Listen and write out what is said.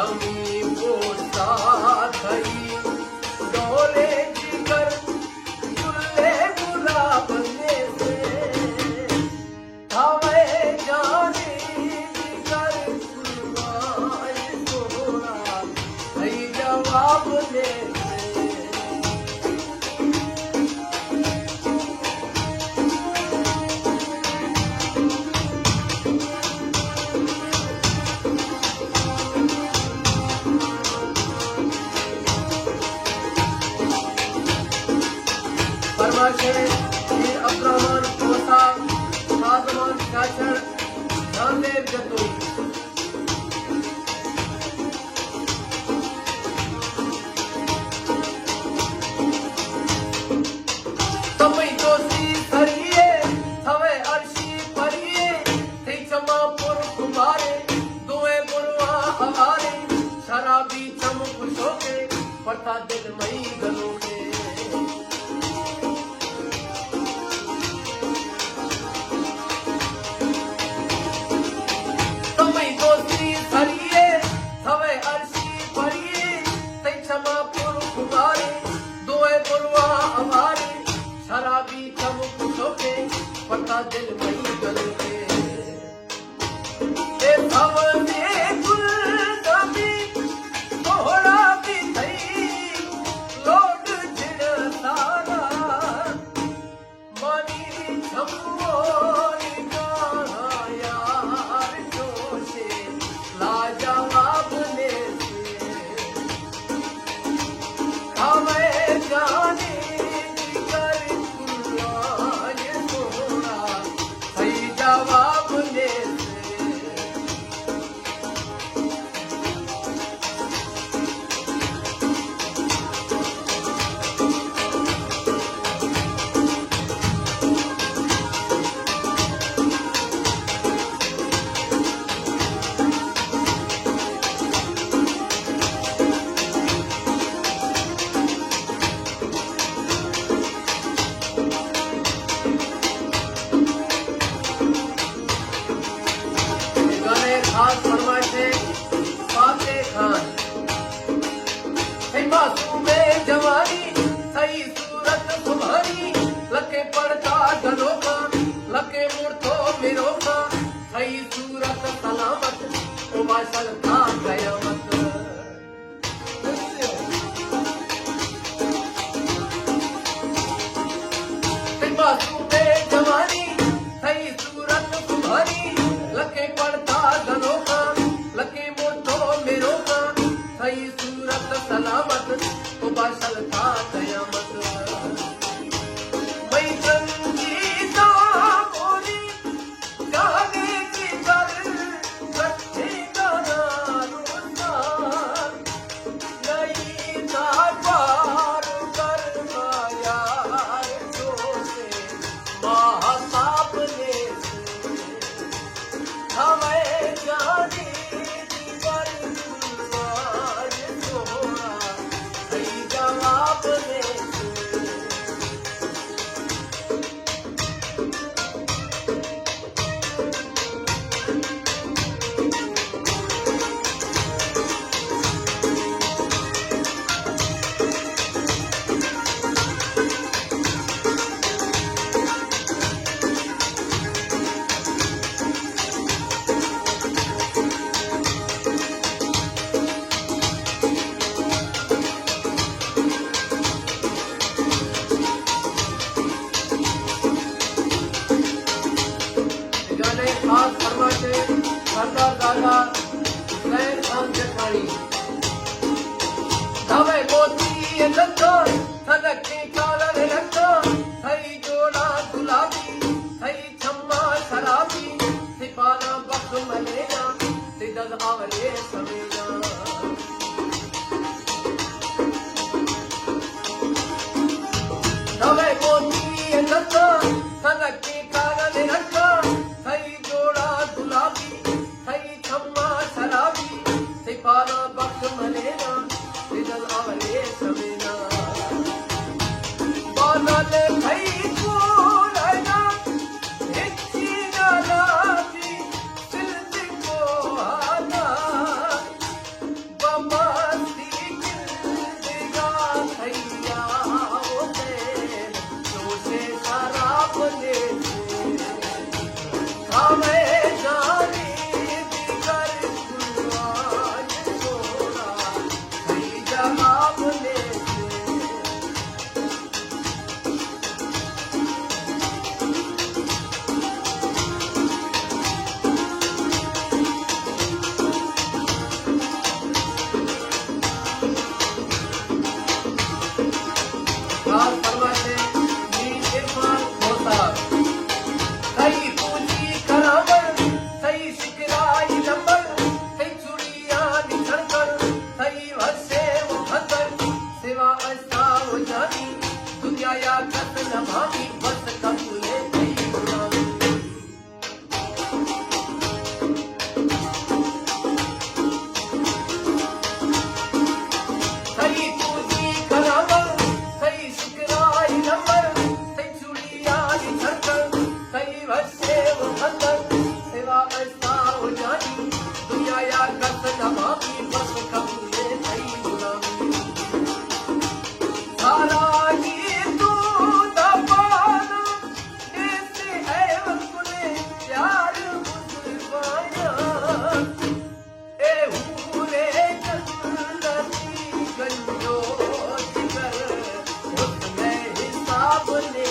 जमी पोता थई डोले जिगर गुल्ले गुलाब ने से हवे जाने जिगर गुलवाए सोना थई जवाब ने वीर अब्राहमान कोसा साधमान शाचर नामदेव जतोई तमई दोषी धरिए थवे अर्शी परिए थी चमापुर कुमारे दुए बुरवा हवारे शराबी चमक शोके पता दिल मई गलों के पता दिल मई गले के भवने गुलदमी तोहरा भी थई लोड जिड़ तारा मनी छमोरी गाना यार जोशे लाजवाब ने हमें जाने जवाब ले खास फरमाइशे फाते खान मासूमे जवानी सही सूरत तुम्हारी लके पड़ता गलों का लके मुड़तो मिरो का सही सूरत सलामत उबाशल था कयामत मासूमे जवानी सही सूरत तुम्हारी लके पड़ता गलों का लके मुड़तो मिरो का सही सूरत सलामत उबाशल था कयामत मैं संगीता बोली गाने की कर रखे गाना रोना नहीं था पार करना यार जोशे महाताप ने हमें जाने जिगर गुलवाए सोना सही जवाब ने खास फरमाइशे सरदार दादा हुसैन खान जठानी धवे मोती लखो थलके कालर लखो थई जोड़ा गुलाबी थई छम्मा शराबी सिपाना बख मलेना सिदल आवले समेना धवे मोती लखो थलके कालर लखो थई जोड़ा गुलाबी थई छम्मा शराबी सिपाना बख मलेना सिदल आवले समेना बादल थई कोलना हिच्ची नालाती सिल्दी को आना बोले